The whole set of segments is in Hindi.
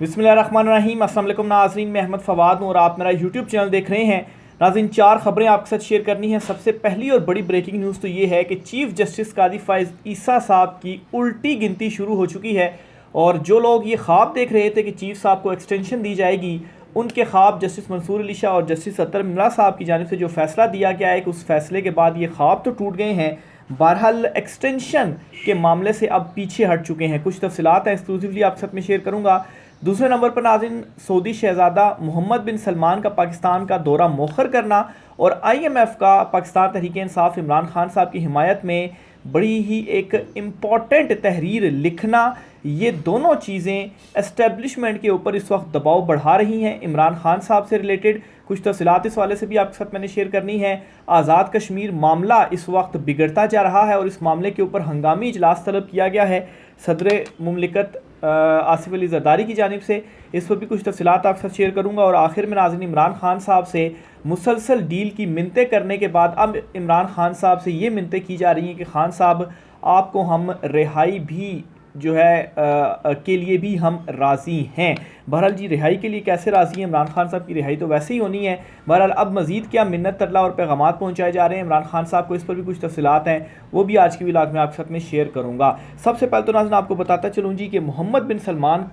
बिस्मिल्लाहिर्रहमानिर्रहीम। अस्सलाम वालेकुम नाज़रीन, मैं अहमद फ़वाद हूँ और आप मेरा यूट्यूब चैनल देख रहे हैं। नाज़रीन, 4 खबरें आपके साथ शेयर करनी है। सबसे पहली और बड़ी ब्रेकिंग न्यूज़ तो ये है कि चीफ़ जस्टिस कादी फ़ाइज़ ईसा साहब की उल्टी गिनती शुरू हो चुकी है और जो लोग ये ख्वाब देख रहे थे कि चीफ़ साहब को एक्सटेंशन दी जाएगी, उनके ख्वाब जस्टिस मंसूर अली शाह और जस्टिस अतर मिमला साहब की जानिब से जो फ़ैसला दिया गया है कि उस फैसले के बाद ये ख्वाब तो टूट गए हैं। बहरहाल एक्सटेंशन के मामले से अब पीछे हट चुके हैं। कुछ तफसीलात हैं, एक्सक्लूसिवली आप साथ में शेयर करूँगा। दूसरे नंबर पर नाज़रीन, सऊदी शहज़ादा मोहम्मद बिन सलमान का पाकिस्तान का दौरा मौखर करना और IMF का पाकिस्तान तहरीक इंसाफ इमरान खान साहब की हिमायत में बड़ी ही एक इम्पॉर्टेंट तहरीर लिखना, ये दोनों चीज़ें एस्टेब्लिशमेंट के ऊपर इस वक्त दबाव बढ़ा रही हैं। इमरान खान साहब से रिलेटेड कुछ तफसीलात इस वाले से भी आपके साथ मैंने शेयर करनी है। आज़ाद कश्मीर मामला इस वक्त बिगड़ता जा रहा है और इस मामले के ऊपर हंगामी इजलास तलब किया गया है सदर मुमलिकत आसिफ अली जरदारी की जानिब से। इस पर भी कुछ तफसीलात आपके साथ शेयर करूँगा। और आखिर में नाज़रीन, इमरान खान साहब से मुसलसल डील की मिन्नतें करने के बाद अब इमरान खान साहब से ये मिन्नतें की जा रही हैं कि खान साहब, आपको हम रिहाई भी जो है के लिए भी हम राज़ी हैं। बहरहाल जी, रिहाई के लिए कैसे राज़ी हैं? इमरान खान साहब की रिहाई तो वैसे ही होनी है। बहरहाल अब मज़ीद क्या मिन्नत तरला और पैगामात पहुँचाए जा रहे हैं इमरान खान साहब को, इस पर भी कुछ तफसीलात हैं, वो भी आज की व्लॉग में आपके साथ में शेयर करूँगा। सबसे पहले तो नाज़रीन आपको बताता चलूँ जी कि मोहम्मद बिन सलमान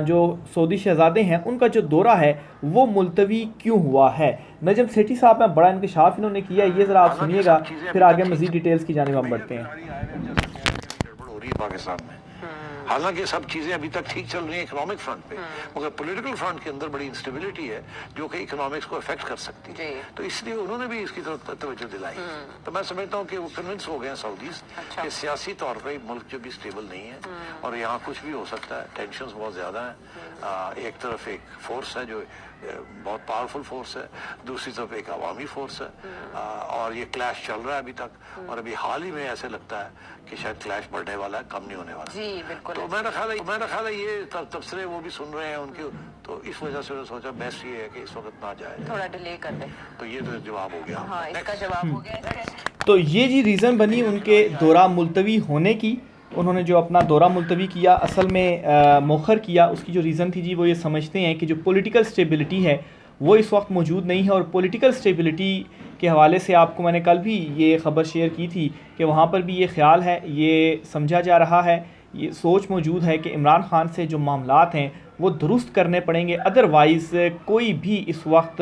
जो सऊदी शहज़ादे हैं, उनका जो दौरा है वो मुलतवी क्यों हुआ है। नजम सेठी साहब में बड़ा इंकशाफ इन्होंने किया है, ये ज़रा आप सुनिएगा, फिर आगे मज़ीद डिटेल्स की जानिब हम बढ़ते हैं। पाकिस्तान में हालांकि सब चीजें अभी तक ठीक चल रही हैं इकोनॉमिक फ्रंट पे, मगर पॉलिटिकल फ्रंट के अंदर बड़ी इंस्टेबिलिटी है जो कि इकोनॉमिक्स को अफेक्ट कर सकती है। तो इसलिए उन्होंने भी इसकी तरफ तवज्जो दिलाई। तो मैं समझता हूँ कि वो कन्विंस हो गए हैं सऊदीज कि सियासी तौर पर मुल्क जो भी स्टेबल नहीं है और यहाँ कुछ भी हो सकता है, टेंशन बहुत ज्यादा है। एक तरफ एक फोर्स है जो बहुत पावरफुल फोर्स है, दूसरी तरफ एक अवामी फोर्स है और ये क्लैश चल रहा है अभी तक। और अभी हाल ही में ऐसे लगता है कि शायद क्लैश बढ़ने वाला है, कम नहीं होने वाला। जी बिल्कुल। तो मैंने ख्याल है ये तबसरे वो भी सुन रहे हैं उनके, तो इस वजह से सोचा बेस्ट ये है कि इस वक्त ना जाए, थोड़ा डिले कर दे। तो ये तो जवाब हो गया। हाँ, इसका जवाब हो गया। तो ये जी रीज़न बनी उनके दौरा मुलतवी होने की। उन्होंने जो अपना दौरा मुलतवी किया, असल में मौखर किया, उसकी जो रीज़न थी जी, वो ये समझते हैं कि जो पॉलिटिकल स्टेबिलिटी है वो इस वक्त मौजूद नहीं है। और पॉलिटिकल स्टेबिलिटी के हवाले से आपको मैंने कल भी ये ख़बर शेयर की थी कि वहाँ पर भी ये ख्याल है, ये समझा जा रहा है, ये सोच मौजूद है कि इमरान खान से जो मामलात हैं वो दुरुस्त करने पड़ेंगे। अदरवाइज़ कोई भी इस वक्त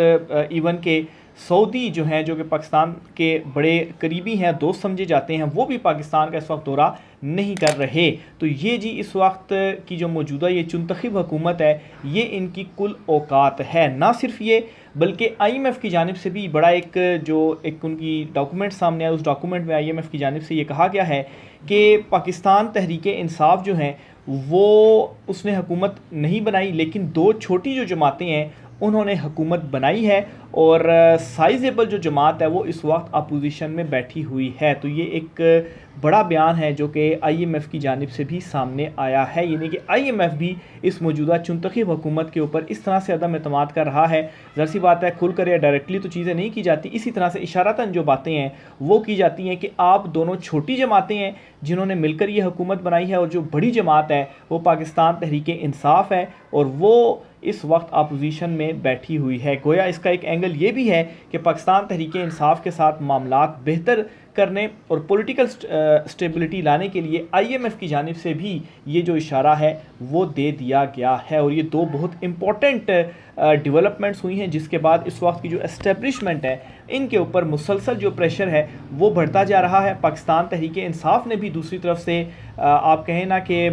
इवन के सऊदी जो हैं, जो कि पाकिस्तान के बड़े करीबी हैं, दोस्त समझे जाते हैं, वो भी पाकिस्तान का इस वक्त दौरा नहीं कर रहे। तो ये जी इस वक्त की जो मौजूदा ये चुनतखब हुकूमत है, ये इनकी कुल औकात है। ना सिर्फ ये, बल्कि IMF की जानिब से भी बड़ा एक उनकी डॉक्यूमेंट सामने आया। उस डॉक्यूमेंट में IMF की जानिब से ये कहा गया है कि पाकिस्तान तहरीक इंसाफ जो हैं वो उसने हुकूमत नहीं बनाई, लेकिन 2 छोटी जो जमातें हैं उन्होंने हुकूमत बनाई है और साइजेबल जो जमात है वो इस वक्त अपोजिशन में बैठी हुई है। तो ये एक बड़ा बयान है जो कि IMF की जानिब से भी सामने आया है, यानी कि IMF भी इस मौजूदा चुनतखब हुकूमत के ऊपर इस तरह से अदम एतमाद कर रहा है। ज़ाहिर सी बात है, खुल कर या डायरेक्टली तो चीज़ें नहीं की जाती, इसी तरह से इशारतन जो बातें हैं वो की जाती हैं कि आप दोनों छोटी जमातें हैं जिन्होंने मिलकर ये हुकूमत बनाई है, और जो बड़ी जमात है वो पाकिस्तान तहरीक इंसाफ है और वो इस वक्त अपोजिशन में बैठी हुई है। गोया इसका एक एंगल ये भी है कि पाकिस्तान तहरीक इंसाफ के साथ मामलात बेहतर करने और पॉलिटिकल स्टेबिलिटी लाने के लिए IMF की जानिब से भी ये जो इशारा है वो दे दिया गया है। और ये 2 बहुत इम्पॉर्टेंट डेवलपमेंट्स हुई हैं, जिसके बाद इस वक्त की जो एस्टेब्लिशमेंट है इनके ऊपर मुसलसल जो प्रेशर है वो बढ़ता जा रहा है। पाकिस्तान तहरीक इंसाफ ने भी दूसरी तरफ से आप कहें ना कि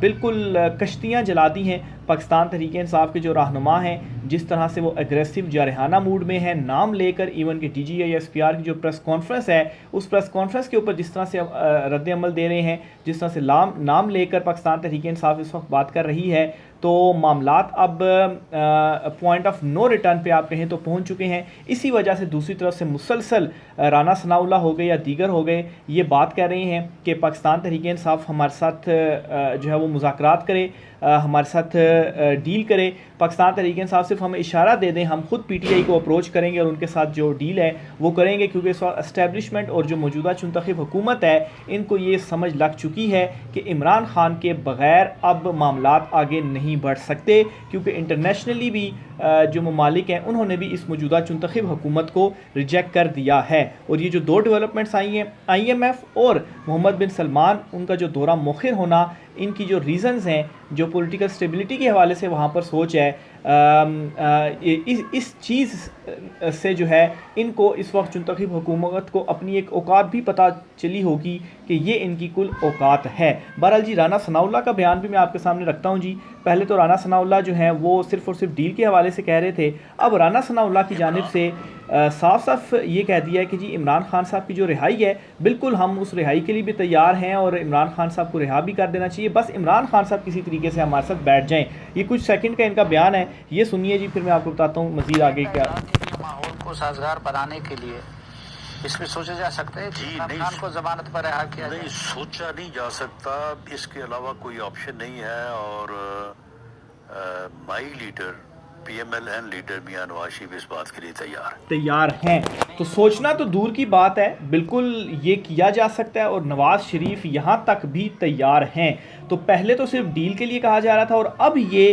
बिल्कुल कश्तियाँ जला दी हैं। पाकिस्तान तहरीक इंसाफ के जो रहनुमा हैं, जिस तरह से वो एग्रेसिव जारहाना मूड में है, नाम लेकर इवन के DGI SPR की जो प्रेस कॉन्फ्रेंस है, उस प्रेस कॉन्फ्रेंस के ऊपर जिस तरह से रद्द अमल दे रहे हैं, जिस तरह से नाम लेकर पाकिस्तान तहरीक इंसाफ इस वक्त बात कर रही है, तो मामलात अब पॉइंट ऑफ नो रिटर्न पे आप कहें तो पहुंच चुके हैं। इसी वजह से दूसरी तरफ से मुसलसल राना सनाउल्लाह हो गए या दीगर हो गए, ये बात कह रहे हैं कि पाकिस्तान तहरीक इंसाफ हमारे साथ जो है वो मुज़ाकरात करे, हमारे साथ डील करे। पाकिस्तान तहरीक इंसाफ सिर्फ हमें इशारा दे दें, हम खुद PTI को अप्रोच करेंगे और उनके साथ जो डील है वो करेंगे, क्योंकि इस वक्त एस्टेब्लिशमेंट और जो मौजूदा चुनतखब हुकूमत है इनको ये समझ लग चुकी है कि इमरान खान के बग़ैर अब मामलात आगे नहीं नहीं बढ़ सकते, क्योंकि इंटरनेशनली भी जो ममालिक हैं उन्होंने भी इस मौजूदा चुनतखब हुकूमत को रिजेक्ट कर दिया है। और ये जो दो डेवलपमेंट्स आई हैं, IMF और मोहम्मद बिन सलमान, उनका जो दौरा मोखिर होना, इनकी जो रीज़न्स हैं, जो पॉलिटिकल स्टेबिलिटी के हवाले से वहाँ पर सोच है, इस चीज़ से जो है इनको इस वक्त चुनतखब हुकूमत को अपनी एक औकात भी पता चली होगी कि ये इनकी कुल औकात है। बहरहाल जी, राना सनाउल्लाह का बयान भी मैं आपके सामने रखता हूँ जी। पहले तो राना सनाउल्लाह जो हैं वो सिर्फ़ और सिर्फ डील के हवाले से कह रहे थे, अब राना सनाउल्लाह की जानिब से साफ साफ ये कह दिया है कि जी इमरान खान साहब की जो रिहाई है, बिल्कुल हम उस रिहाई के लिए भी तैयार हैं और इमरान खान साहब को रिहा भी कर देना चाहिए, बस इमरान खान साहब किसी तरीके से हमारे साथ बैठ जाएं। ये कुछ सेकंड का इनका बयान है, ये सुनिए जी, फिर मैं आपको बताता हूँ मज़ीद आगे क्या। माहौल को साजगार बनाने के लिए इसमें सोचा जा सकता है जी, इमरान नहीं, खान को जमानत पर रिहा किया नहीं जाए? सोचा नहीं जा सकता, इसके अलावा कोई ऑप्शन नहीं है। और माई लीडर PMLN लीडर मियां नवाज शरीफ इस बात के लिए तैयार हैं। तो सोचना तो दूर की बात है, बिल्कुल ये किया जा सकता है और नवाज शरीफ यहाँ तक भी तैयार हैं। तो पहले तो सिर्फ डील के लिए कहा जा रहा था और अब ये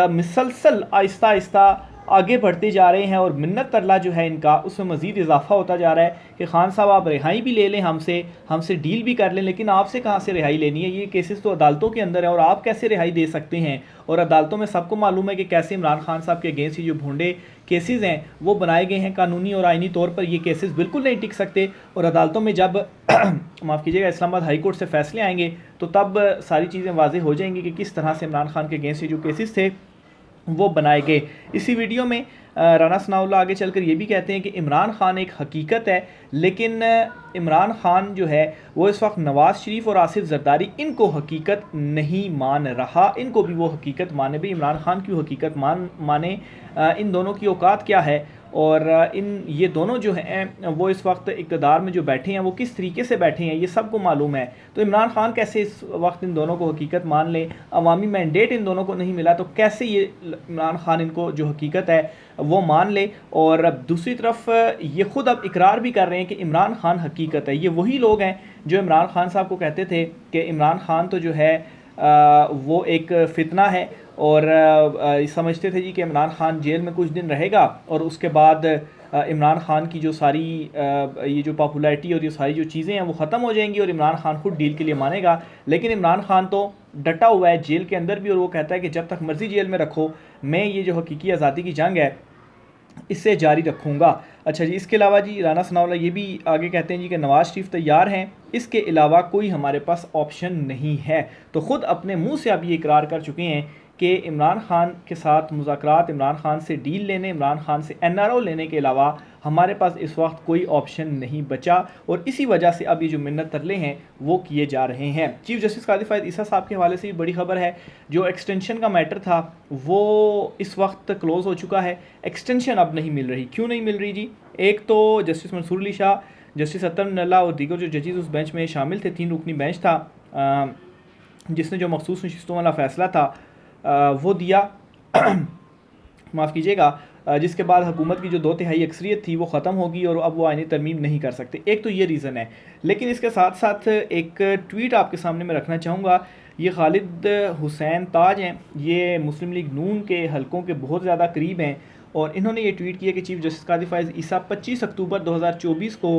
मुसलसल आहिस्ता आहिस्ता आगे बढ़ते जा रहे हैं और मिन्नत तरला जो है इनका, उसमें मज़ीद इजाफा होता जा रहा है कि खान साहब आप रिहाई भी ले लें हमसे डील भी कर लें, लेकिन आपसे कहाँ से रिहाई लेनी है? ये केसेस तो अदालतों के अंदर है और आप कैसे रिहाई दे सकते हैं? और अदालतों में सबको मालूम है कि कैसे इमरान खान साहब के अगेंस्ट जो भोंडे केसेस हैं वो बनाए गए हैं। कानूनी और आइनी तौर पर ये केसेस बिल्कुल नहीं टिक सकते और अदालतों में जब माफ़ कीजिएगा इस्लामाबाद हाई कोर्ट से फैसले आएंगे तो तब सारी चीज़ें वाज़ेह हो जाएंगी कि किस तरह से इमरान खान के अगेंस्ट जो केसेस थे वो बनाए गए। इसी वीडियो में राना सनाउल्लाह आगे चलकर ये भी कहते हैं कि इमरान खान एक हकीकत है, लेकिन इमरान खान जो है वो इस वक्त नवाज़ शरीफ और आसिफ जरदारी इनको हकीकत नहीं मान रहा, इनको भी वो हकीकत माने। भी इमरान खान की हकीकत माने, इन दोनों की औकात क्या है और ये दोनों जो हैं वो इस वक्त इक़्तिदार में जो बैठे हैं वो किस तरीके से बैठे हैं ये सबको मालूम है। तो इमरान खान कैसे इस वक्त इन दोनों को हकीकत मान लें? अवामी मैंडेट इन दोनों को नहीं मिला, तो कैसे ये इमरान खान इनको जो हकीकत है वो मान ले? और दूसरी तरफ ये ख़ुद अब इकरार भी कर रहे हैं कि इमरान खान हकीकत है। ये वही लोग हैं जो इमरान खान साहब को कहते थे कि इमरान खान तो जो है वो एक फ़ितना है और समझते थे जी कि इमरान खान जेल में कुछ दिन रहेगा और उसके बाद इमरान खान की जो सारी ये जो पॉपुलैरिटी और ये सारी जो चीज़ें हैं वो ख़त्म हो जाएंगी और इमरान खान खुद डील के लिए मानेगा। लेकिन इमरान खान तो डटा हुआ है जेल के अंदर भी और वो कहता है कि जब तक मर्ज़ी जेल में रखो, मैं ये जो हकीकी आज़ादी की जंग है इससे जारी रखूँगा। अच्छा जी, इसके अलावा जी राना सनाउल्लाह ये भी आगे कहते हैं जी कि नवाज़ शरीफ तैयार हैं, इसके अलावा कोई हमारे पास ऑप्शन नहीं है। तो ख़ुद अपने मुंह से अब ये इकरार कर चुके हैं कि इमरान खान के साथ मुज़ाकरात, इमरान खान से डील लेने, इमरान खान से NRO लेने के अलावा हमारे पास इस वक्त कोई ऑप्शन नहीं बचा और इसी वजह से अब ये जो मिन्नत तरले हैं वो किए जा रहे हैं। चीफ़ जस्टिस कादी फ़ायद ईसा साहब के हवाले से भी बड़ी खबर है, जो एक्सटेंशन का मैटर था वो इस वक्त क्लोज़ हो चुका है। एक्सटेंशन अब नहीं मिल रही। क्यों नहीं मिल रही जी? एक तो जस्टिस मंसूर अली शाह, जस्टिस अतर नल्ला और दीगर जो जजेस उस बेंच में शामिल थे, 3 रुकनी बेंच था जिसने जो मखसूस नशिस्तों वाला फ़ैसला था वो दिया माफ़ कीजिएगा, जिसके बाद हुकूमत की जो 2/3 अक्सरियत थी वो ख़त्म होगी और अब वो आईनी तरमीम नहीं कर सकते। एक तो ये रीज़न है, लेकिन इसके साथ साथ एक ट्वीट आपके सामने मैं रखना चाहूँगा। ये खालिद हुसैन ताज हैं, ये मुस्लिम लीग नून के हलकों के बहुत ज़्यादा करीब हैं और इन्होंने ये ट्वीट किया कि चीफ़ जस्टिस कादी फ़ायज़ ईसा 25 अक्टूबर 2024 को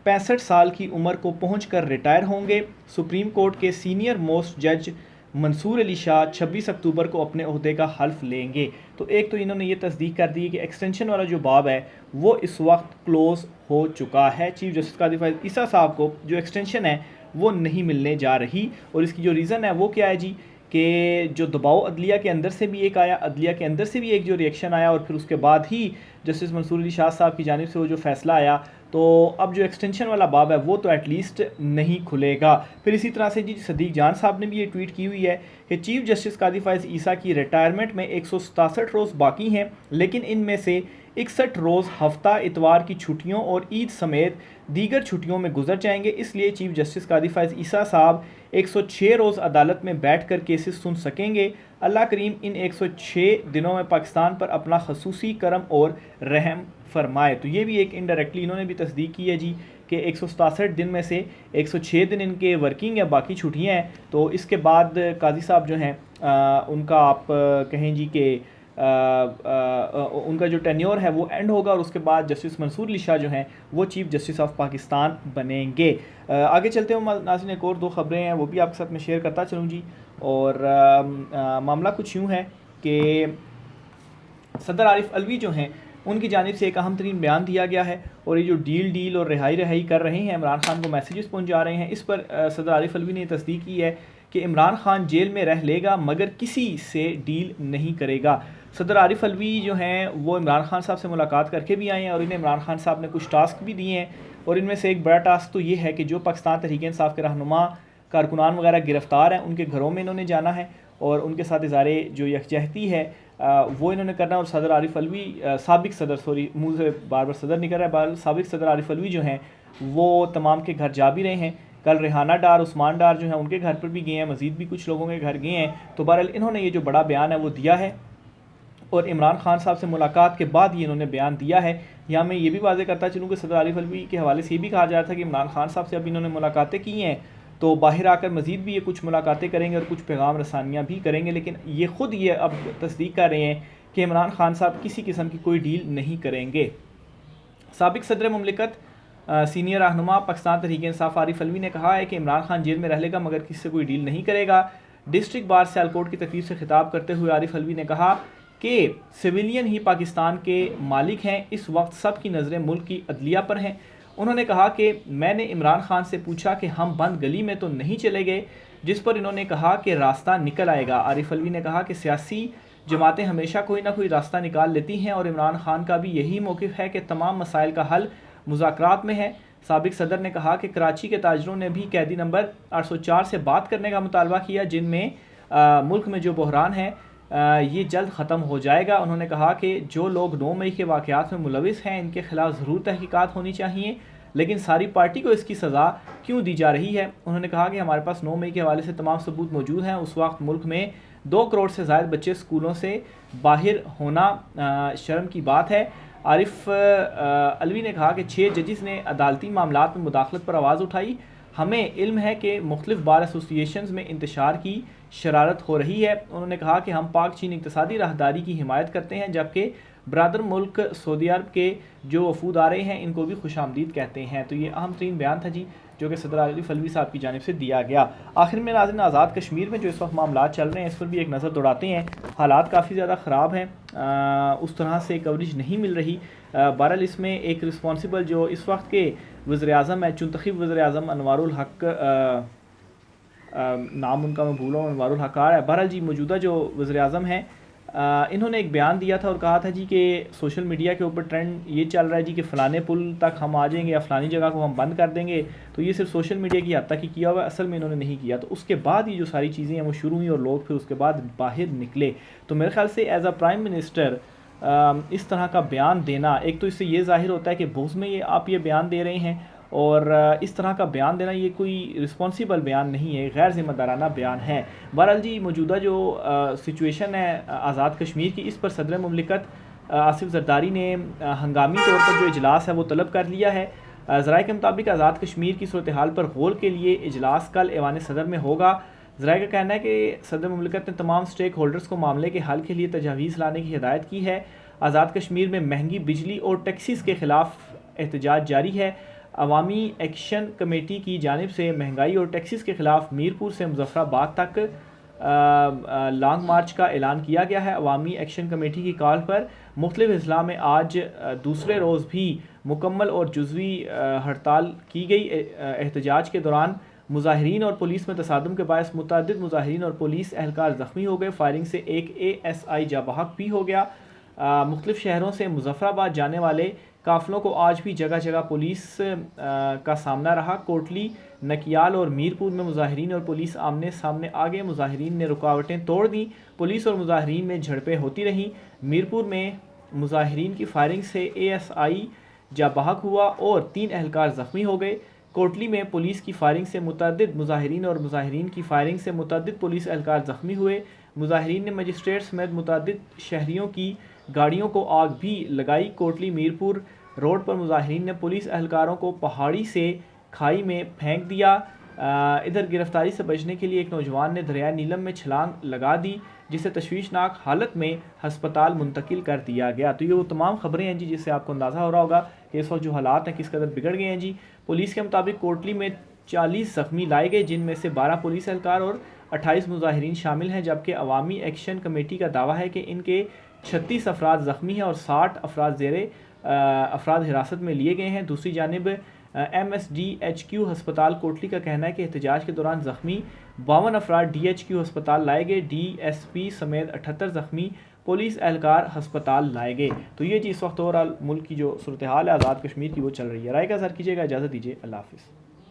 65 साल की उम्र को पहुँचकर रिटायर होंगे। सुप्रीम कोर्ट के सीनियर मोस्ट जज मंसूर अली शाह 26 अक्टूबर को अपने ओहदे का हल्फ लेंगे। तो एक तो इन्होंने ये तस्दीक कर दी कि एक्सटेंशन वाला जो बाब है वो इस वक्त क्लोज़ हो चुका है। चीफ़ जस्टिस कादी फ़ायज़ ईसा साहब को जो एक्सटेंशन है वो नहीं मिलने जा रही और इसकी जो रीज़न है वो क्या है जी कि जो दबाव अदलिया के अंदर से भी एक आया, अदलिया के अंदर से भी एक जो रिएक्शन आया और फिर उसके बाद ही जस्टिस मंसूर अली शाह साहब की जानिब से वो जो फ़ैसला आया, तो अब जो एक्सटेंशन वाला बाब है वो तो एटलीस्ट नहीं खुलेगा। फिर इसी तरह से जी सदीक जान साहब ने भी ये ट्वीट की हुई है कि चीफ़ जस्टिस कादी फ़ायज़ ईसा की रिटायरमेंट में 167 रोज़ बाकी हैं, लेकिन इनमें से 61 रोज़ हफ्ता, इतवार की छुट्टियों और ईद समेत दीगर छुट्टियों में गुजर जाएंगे। इसलिए चीफ़ जस्टिस कादी फ़ायज़ ईसा साहब 106 रोज़ अदालत में बैठ कर केसेस सुन सकेंगे। अल्लाह करीम इन 106 दिनों में पाकिस्तान पर अपना खसूसी करम और रहम फरमाए। तो ये भी एक इनडायरेक्टली इन्होंने भी तस्दीक की है जी कि 167 दिन में से 106 दिन इनके वर्किंग या बाकी छुट्टियाँ हैं, तो इसके बाद काजी साहब जो हैं उनका आप कहें जी कि उनका जो टेन्योर है वो एंड होगा और उसके बाद जस्टिस मंसूर अली शाह जो हैं वो चीफ़ जस्टिस ऑफ पाकिस्तान बनेंगे। आगे चलते हुए नाज़रीन एक और 2 ख़बरें हैं वो भी आपके साथ में शेयर करता चलूँ जी। और मामला कुछ यूँ है कि सदर आरिफ अलवी जो हैं उनकी जानिब से एक अहम तरीन बयान दिया गया है और ये जो डील और रिहाई कर रहे हैं, इमरान खान को मैसेजेस पहुँचा रहे हैं, इस पर सदर आरिफ अलवी ने तस्दीक की है कि इमरान खान जेल में रह लेगा मगर किसी से डील नहीं करेगा। सदर आरिफ अलवी जो हैं वो इमरान खान साहब से मुलाकात करके भी आए हैं और इन्हें इमरान खान साहब ने कुछ टास्क भी दिए हैं और इनमें से एक बड़ा टास्क तो ये है कि जो पाकिस्तान तहरीक इंसाफ के रहनुमा कारकुनान वगैरह गिरफ़्तार हैं उनके घरों में इन्होंने जाना है और उनके साथ इज़हारे जो यकजहती है वो इन्होंने करना। और सदर आरिफ अलवी साबिक सदर मुँह से बार बार सदर नहीं कर रहा है, साबिक सदर आरिफ अलवी जो हैं वो तमाम के घर जा भी रहे हैं। कल रेहाना डार, उस्मान डार जो हैं उनके घर पर भी गए हैं, मज़ीद भी कुछ लोगों के घर गए हैं। तो बहरहाल इन्होंने ये जो बड़ा बयान है वो दिया है और इमरान खान साहब से मुलाकात के बाद ये इन्होंने बयान दिया है। यहाँ मैं ये भी वाज़ेह करता चलूँ कि सदर आरिफ अलवी के हवाले से ये भी कहा जा रहा था कि इमरान खान साहब से अब इन्होंने मुलाकातें की हैं तो बाहर आकर मज़ीद भी ये कुछ मुलाकातें करेंगे और कुछ पैगाम रसानियाँ भी करेंगे, लेकिन ये ख़ुद ये अब तस्दीक कर रहे हैं कि इमरान खान साहब किसी किस्म की कोई डील नहीं करेंगे। साबिक सदर मुमलिकत सीनियर रहनुमा पाकिस्तान तहरीक इंसाफ आरिफ अलवी ने कहा है कि इमरान खान जेल में रह लेगा मगर किसी से कोई डील नहीं करेगा। डिस्ट्रिक्ट बार सियालकोट की तकरीब से खिताब करते हुए आरिफ अलवी ने कहा कि सिविलियन ही पाकिस्तान के मालिक हैं, इस वक्त सब की नज़रें मुल्क की अदलिया पर हैं। उन्होंने कहा कि मैंने इमरान खान से पूछा कि हम बंद गली में तो नहीं चले गए, जिस पर इन्होंने कहा कि रास्ता निकल आएगा। आरिफ अलवी ने कहा कि सियासी जमातें हमेशा कोई ना कोई रास्ता निकाल लेती हैं और इमरान खान का भी यही मौक़िफ़ है कि तमाम मसाइल का हल मुज़ाकरात में है। साबिक सदर ने कहा कि कराची के ताजरों ने भी कैदी नंबर 804 से बात करने का मुतालबा किया, जिनमें मुल्क में जो बहरान है ये जल्द ख़त्म हो जाएगा। उन्होंने कहा कि जो लोग 9 मई के वाक़यात में मुलविस हैं इनके ख़िलाफ़ ज़रूर तहक़ीक़ात होनी चाहिए, लेकिन सारी पार्टी को इसकी सज़ा क्यों दी जा रही है। उन्होंने कहा कि हमारे पास 9 मई के हवाले से तमाम सबूत मौजूद हैं। उस वक्त मुल्क में 2 करोड़ से ज़ायद बच्चे स्कूलों से बाहर होना शर्म की बात है। आरिफ अलवी ने कहा कि 6 जजिस ने अदालती मामलात में मुदाखलत पर आवाज़ उठाई। हमें इल्म है कि मुख्तलिफ बार एसोसिएशंस में इंतशार की शरारत हो रही है। उन्होंने कहा कि हम पाक चीन इक़्तिसादी राहदारी की हिमायत करते हैं, जबकि ब्रदर मुल्क सऊदी अरब के जो वफूद आ रहे हैं इनको भी खुशामदीद कहते हैं। तो ये अहम तरीन बयान था जी जो कि सदर आरिफ अलवी साहब की जानिब से दिया गया। आखिर में नाज़रीन आज़ाद कश्मीर में जो इस वक्त मामला चल रहे हैं इस पर भी एक नज़र दौड़ाते हैं। हालात काफ़ी ज़्यादा ख़राब हैं, उस तरह से कवरेज नहीं मिल रही। बहरहाल इसमें एक रिस्पॉन्सिबल जो इस वक्त के वज़ीर-ए-आज़म है, चुनतखीब वज़ीर-ए-आज़म अनवारुल हक, नाम उनका मैं भूल रहा हूँ, अनवारुल हक आ रहा है। बहरहाल जी मौजूदा जो वज़ीर-ए-आज़म हैं इन्होंने एक बयान दिया था और कहा था जी कि सोशल मीडिया के ऊपर ट्रेंड ये चल रहा है जी कि फ़लाने पुल तक हम आ जाएंगे या फ़लानी जगह को हम बंद कर देंगे। तो ये सिर्फ सोशल मीडिया की हद तक ही किया हुआ है, असल में इन्होंने नहीं किया। तो उसके बाद ये जो सारी चीज़ें हैं वो शुरू हुई और लोग फिर उसके बाद बाहर निकले। तो मेरे ख्याल से एज अ प्राइम मिनिस्टर इस तरह का बयान देना, एक तो इससे ये ज़ाहिर होता है कि बुग़्ज़ में आप ये बयान दे रहे हैं और इस तरह का बयान देना ये कोई रिस्पॉन्सिबल बयान नहीं है, गैर ज़िम्मेदाराना बयान है। बहरहाल जी मौजूदा जो सिचुएशन है आज़ाद कश्मीर की, इस पर सदर मुमलिकत आसिफ ज़रदारी ने हंगामी तौर पर जो इजलास है वो तलब कर लिया है। ज़राए के मुताबिक आज़ाद कश्मीर की सूरत हाल पर गौर के लिए इजलास कल ऐवान सदर में होगा। ज़राए का कहना है कि सदर मुमलिकत ने तमाम स्टेक होल्डर्स को मामले के हल के लिए तजावीज़ लाने की हिदायत की है। आज़ाद कश्मीर में महंगी बिजली और टैक्सीज के ख़िलाफ़ एहतजाज जारी है। अवामी एक्शन कमेटी की जानिब से महंगाई और टैक्सीज के ख़िलाफ़ मीरपुर से मुज़फ़्फ़राबाद तक लॉन्ग मार्च का ऐलान किया गया है। अवामी एक्शन कमेटी की कॉल पर मुख्तलिफ अज़ला में आज दूसरे रोज़ भी मुकम्मल और जुज़वी हड़ताल की गई। एहतजाज के दौरान मुज़ाहिरीन और पुलिस में तसादुम के बायस मुतअद्दिद मुज़ाहिरीन और पुलिस एहलकार ज़ख्मी हो गए। फायरिंग से एक ASI जाबहक भी हो गया। मुख्तलिफ शहरों से मुज़फ़्फ़राबाद जाने वाले काफ़िलों को आज भी जगह जगह पुलिस का सामना रहा। कोटली, नकियाल और मीरपुर में मुज़ाहिरीन और पुलिस आमने सामने आ गए। मुज़ाहिरीन ने रुकावटें तोड़ दी, पुलिस और मुज़ाहिरीन में झड़पें होती रहीं। मीरपुर में मुज़ाहिरीन की फायरिंग से ASI जाबहक हुआ और 3 एहलकार ज़ख्मी हो गए। कोटली में पुलिस की फायरिंग से मुतअद्दिद मुज़ाहिरीन और मुज़ाहिरीन की फायरिंग से मुतअद्दिद पुलिस एहलकार ज़ख्मी हुए। मुज़ाहिरीन ने मजिस्ट्रेट समेत मुतअद्दिद शहरियों की गाड़ियों को आग भी लगाई। कोटली, मीरपुर, रोड पर मुजाहिरीन ने पुलिस एहलकारों को पहाड़ी से खाई में फेंक दिया। इधर गिरफ्तारी से बचने के लिए एक नौजवान ने दरिया नीलम में छलांग लगा दी, जिसे तशवीशनाक हालत में हस्पताल मुंतकिल कर दिया गया। तो ये वो तमाम खबरें हैं जी, जिससे आपको अंदाज़ा हो रहा होगा कि इस वक्त जो हालात हैं किस कदर बिगड़ गए हैं जी। पुलिस के मुताबिक कोटली में 40 ज़ख्मी लाए गए, जिनमें से 12 पुलिस एहलकार और 28 मुजाहिरीन शामिल हैं, जबकि अवामी एक्शन कमेटी का दावा है कि इनके 36 अफराद ज़ख्मी हैं और 60 अफराद हिरासत में लिए गए हैं। दूसरी जानिब MSDHQ हस्पताल कोटली का कहना है कि एहतजाज के दौरान ज़ख्मी 52 अफराद DHQ हस्पताल लाए गए। DSP समेत 78 ज़ख्मी पुलिस एहलकार हस्पताल लाए गए। तो ये जी इस वक्त ओवरऑल मुल्क की जो सूरत हाल है आज़ाद कश्मीर की वो चल रही है। राय का असर कीजिएगा, इजाज़त दीजिए, अल्लाह हाफ़िज़।